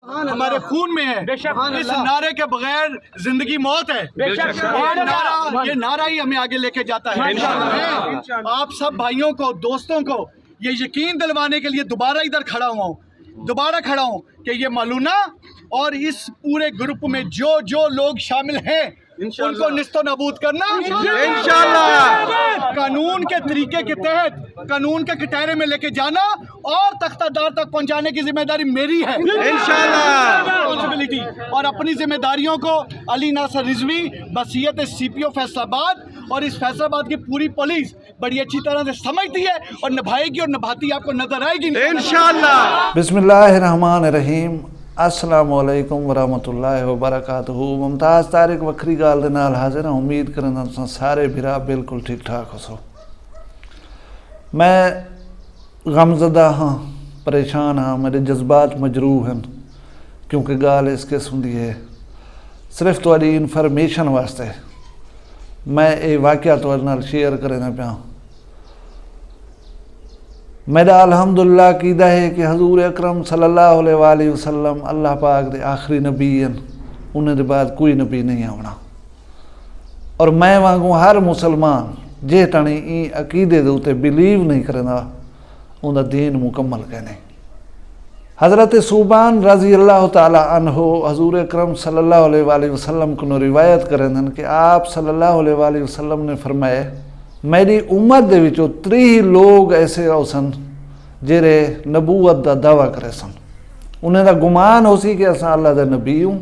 ہمارے خون میں ہے، اس نعرے کے بغیر زندگی موت ہے۔ یہ نعرہ ہی ہمیں آگے لے کے جاتا ہے۔ میں آپ سب بھائیوں کو، دوستوں کو یہ یقین دلوانے کے لیے دوبارہ ادھر کھڑا ہوں کہ یہ ملونہ اور اس پورے گروپ میں جو لوگ شامل ہیں ان کو نیست و نابود کرنا انشاءاللہ، قانون کے طریقے کے تحت قانون کے کٹہرے میں لے کے جانا اور تختہ دار تک پہنچانے کی ذمہ داری میری ہے انشاءاللہ۔ اور اپنی ذمہ داریوں کو علی ناصر رضوی بصیت سی پی او فیصل آباد اور اس فیصل آباد کی پوری پولیس بڑی اچھی طرح سے سمجھتی ہے اور نبھائے گی اور نبھاتی آپ کو نظر آئے گی انشاءاللہ۔ بسم اللہ الرحمن الرحیم۔ السلام علیکم ورحمۃ اللہ وبرکاتہ۔ ممتاز طارق وکری گال دے نال حاضر ہوں، امید کرنا تساں سارے بھرا بالکل ٹھیک ٹھاک ہو سو۔ میں غمزدہ ہاں، پریشان ہاں، میرے جذبات مجروح ہیں کیونکہ گال اس قسم دی ہے۔ صرف تواڈی انفارمیشن واسطے میں یہ واقعہ تواڈے نال شیئر کرنا پیا۔ میرا الحمدللہ عقیدہ ہے کہ حضور اکرم صلی اللہ علیہ وآلہ وسلم اللہ پاک دے آخری نبی ہیں، انہیں دے بعد کوئی نبی نہیں آونا۔ اور میں وانگوں ہر مسلمان جے تانی این عقیدے دے اوتے بلیو نہیں کرنا، ان دا دین مکمل کہنے۔ حضرت صوبان رضی اللہ تعالی عنہ حضور اکرم صلی اللہ علیہ وآلہ وسلم کو روایت کریں کہ آپ صلی اللہ علیہ وآلہ وسلم نے فرمائے میری امت دے وچوں 30 لوگ ایسے ہو سن جڑے نبوت دا دعویٰ کرے سن، انہیں دا گمان ہو سی کہ اساں اللہ دا نبی ہوں،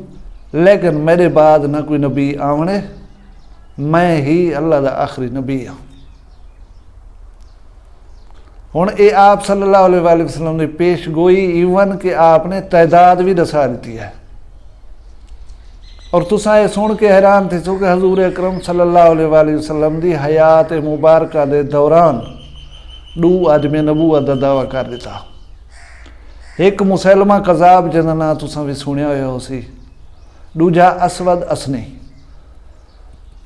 لیکن میرے بعد نہ کوئی نبی آونے، میں ہی اللہ دا آخری نبی ہوں۔ ہن اے آپ صلی اللہ علیہ وآلہ وسلم نے پیش گوئی ایون کہ آپ نے تعداد بھی دسا دیتی ہے۔ اور تساں یہ سن کے حیران تھے سو کہ حضور اکرم صلی اللہ علیہ وآلہ وسلم دی حیات مبارکہ دے دوران 2 آدمی نبوت دا دعویٰ کر دیتا۔ ایک مسلمہ قذاب جنہاں نام تساں بھی سنیا ہویا ہو سی، دوجا اسود اسنی۔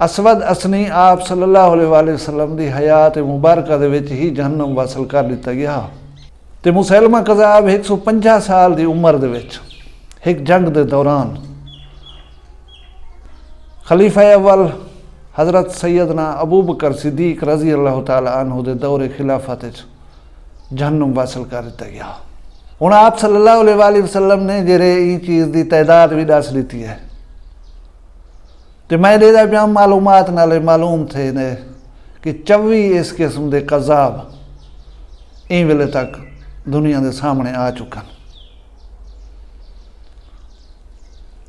اسود اسنی آپ صلی اللہ علیہ وآلہ وسلم دی حیات مبارکہ دے وچ ہی جہنم واصل کر دیتا گیا۔ تے مسلمہ قذاب 150 سال دی عمر دے وچ ایک جنگ دے دوران خلیفہ اول حضرت سیدنا ابو بکر صدیق رضی اللہ تعالی عنہ دے دور خلافت جہنم واصل کر دیتا گیا۔ ہن آپ صلی اللہ علیہ وآلہ وسلم نے جڑے این چیز دی تعداد بھی دس لیتی ہے، تے میں دے دا پیام معلومات نالے معلوم تھے نے کہ 24 اس قسم دے قذاب این ویلے تک دنیا دے سامنے آ چکن۔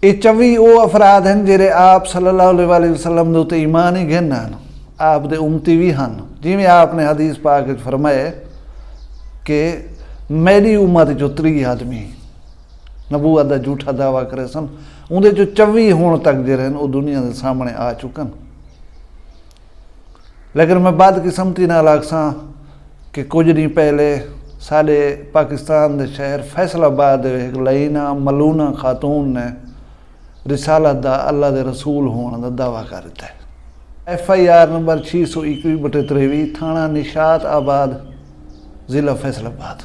یہ 24 وہ افراد ہیں جڑے آپ صلی اللہ علیہ وآلہ وسلم دے تے ایمان ہی گھن ہیں، آپ دے امتی بھی ہیں، جی میں آپ نے حدیث پاک فرمائے کہ میری امت جو 30 آدمی نبوت دا جھوٹا دعویٰ کرے سن، ان دے جو 24 ہون تک جڑے ہیں وہ دنیا دے سامنے آ چکن۔ لیکن میں بات قسمتی نال آکھساں کہ کچھ نہیں پہلے سارے پاکستان دے شہر فیصل آباد دے ایک لائنہ ملونہ خاتون نے رسالت دا اللہ دے رسول ہونے دا دعویٰ کر دیتا ہے۔ FIR نمبر 621/23 تھانہ نشاط آباد ضلع فیصل آباد۔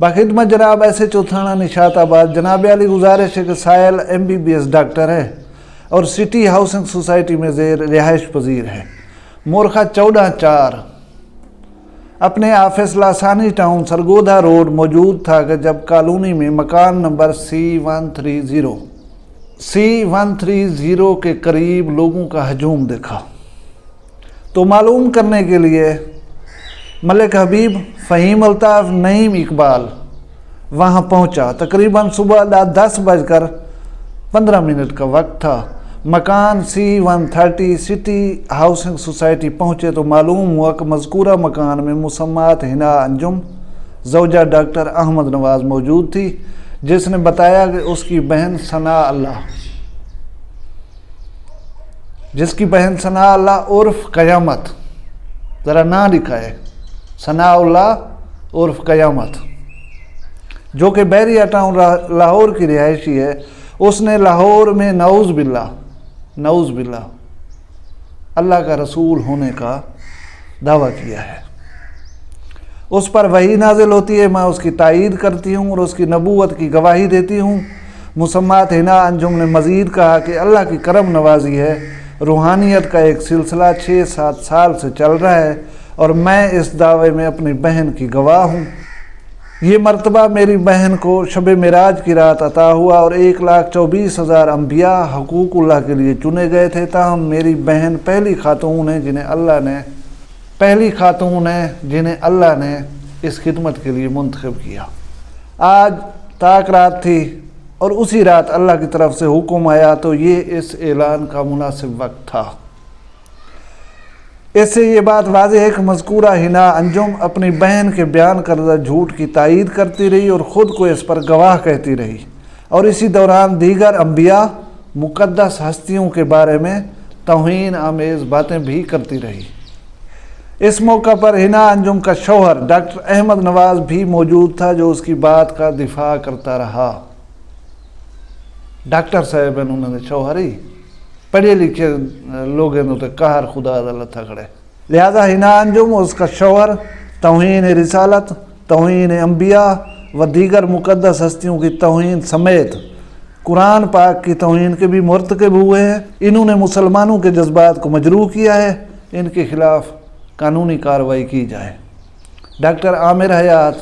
باخدمت جناب SHO تھانہ نشاط آباد جناب علی گزارش ہے کہ سائل MBBS ڈاکٹر ہے اور سٹی ہاؤسنگ سوسائٹی میں زیر رہائش پذیر ہے، مورخہ 14/4 اپنے آفس لاسانی ٹاؤن سرگودھا روڈ موجود تھا کہ جب کالونی میں مکان نمبر C130 کے قریب لوگوں کا ہجوم دیکھا تو معلوم کرنے کے لیے ملک حبیب فہیم الطاف نعیم اقبال وہاں پہنچا۔ تقریباً صبح 10:15 کا وقت تھا۔ مکان C130 سٹی ہاؤسنگ سوسائٹی پہنچے تو معلوم ہوا کہ مذکورہ مکان میں مسمات حنا انجم زوجہ ڈاکٹر احمد نواز موجود تھی، جس نے بتایا کہ اس کی بہن ثناء اللہ عرف قیامت، ذرا نام لکھا ہے ثناء اللہ عرف قیامت، جو کہ بحریہ ٹاؤن لاہور کی رہائشی ہے، اس نے لاہور میں نعوذ باللہ اللہ کا رسول ہونے کا دعویٰ کیا ہے۔ اس پر وحی نازل ہوتی ہے، میں اس کی تائید کرتی ہوں اور اس کی نبوت کی گواہی دیتی ہوں۔ مسمات حنا انجم نے مزید کہا کہ اللہ کی کرم نوازی ہے، روحانیت کا ایک سلسلہ 6-7 سال سے چل رہا ہے اور میں اس دعوے میں اپنی بہن کی گواہ ہوں۔ یہ مرتبہ میری بہن کو شب معراج کی رات عطا ہوا اور 1,24,000 انبیاء حقوق اللہ کے لیے چنے گئے تھے، تاہم میری بہن پہلی خاتون ہے جنہیں اللہ نے اس خدمت کے لیے منتخب کیا۔ آج طاق رات تھی اور اسی رات اللہ کی طرف سے حکم آیا تو یہ اس اعلان کا مناسب وقت تھا۔ اس سے یہ بات واضح ہے کہ مذکورہ حنا انجم اپنی بہن کے بیان کردہ جھوٹ کی تائید کرتی رہی اور خود کو اس پر گواہ کہتی رہی، اور اسی دوران دیگر انبیاء مقدس ہستیوں کے بارے میں توہین آمیز باتیں بھی کرتی رہی۔ اس موقع پر حنا انجم کا شوہر ڈاکٹر احمد نواز بھی موجود تھا، جو اس کی بات کا دفاع کرتا رہا۔ ڈاکٹر صاحب انہوں نے شوہر ہی پڑھے لکھے لوگوں نے قہر خدا اللہ تھکڑے، لہذا حنا انجم اور اس کا شوہر توہین رسالت، توہین انبیاء و دیگر مقدس ہستیوں کی توہین سمیت قرآن پاک کی توہین کے بھی مرتکب ہوئے ہیں۔ انہوں نے مسلمانوں کے جذبات کو مجروح کیا ہے، ان کے خلاف قانونی کارروائی کی جائے۔ ڈاکٹر عامر حیات،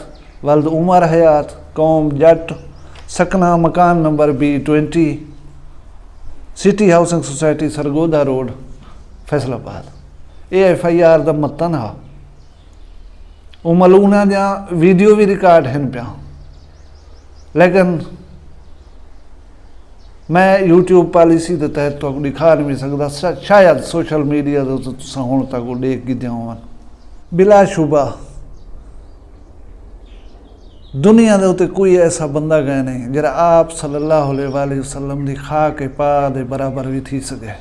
والد عمر حیات، قوم جٹ، سکنہ مکان number B20، city housing society Sargodha road, Faisal آباد۔ یہ FIR دا متن ہا وہ ملونہ جہاں ویڈیو بھی ریکارڈ ہیں پیا، لیکن میں YouTube پالیسی کے تحت تو دکھا نہیں سکتا، شاید سوشل میڈیا تو تساں ہن تک وہ دیکھ گئے ہون۔ بلا شبہ دنیا دے اتنے کوئی ایسا بندہ گئے نہیں جرا آپ صلی اللہ علیہ وآلہ وسلم دی خاک پا دے برابر بھی تھی سکے،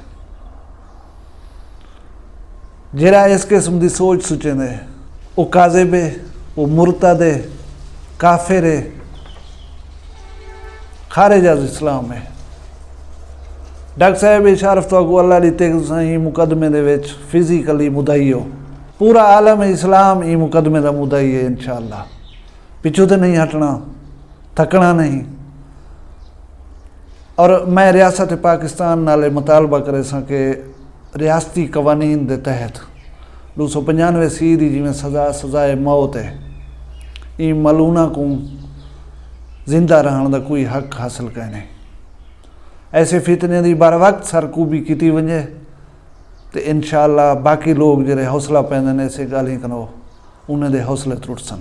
جرا اس قسم دی سوچ سوچیں دے، وہ کاذب ہے، وہ مرتد ہے، کافر ہے، خارج از اسلام ہے۔ ڈاکٹر صاحب اشارف تو اگو اللہ دیتے کہ ہی مقدمے دے وچ فزیکلی مدعی ہو، پورا عالم اسلام ہی مقدمے دا مدعی ہے انشاءاللہ، پچھو تے نہیں ہٹنا، تھکنا نہیں۔ اور میں ریاست پاکستان نالے مطالبہ کرے ساں کہ ریاستی قوانین دے تحت 295 دی جی میں سزائے موت ہے، یہ ملونہ کو زندہ رہن دا کوئی حق حاصل کرنے، ایسے فتنے دی بار وقت سرکوبی کیتی ونجے تو انشاءاللہ باقی لوگ جڑے حوصلہ پیندے نے ایسے گالیں کنو انہیں دے حوصلے ٹوٹ سن۔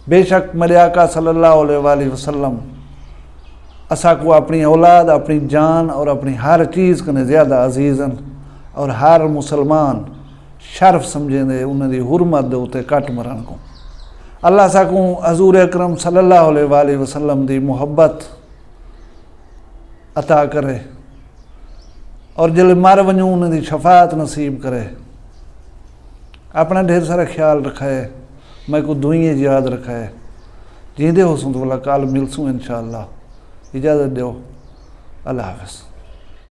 بے شک میرے آقا صلی اللہ علیہ وآلہ وسلم اسا کو اپنی اولاد، اپنی جان اور اپنی ہر چیز کنے زیادہ عزیزن، اور ہر مسلمان شرف سمجھیں دے انہیں دی حرمت دے ہوتے کٹ مرن کو۔ اللہ سا کو حضور اکرم صلی اللہ علیہ وآلہ وسلم دی محبت عطا کرے اور جل مر ونجوں انہیں دی شفاعت نصیب کرے۔ اپنا ڈھیر سارا خیال رکھا ہے، میں کو دعائیں یاد رکھا ہے، جیندے ہو سن تو اللہ کال ملسوں انشاءاللہ، اجازت دیو، اللہ حافظ۔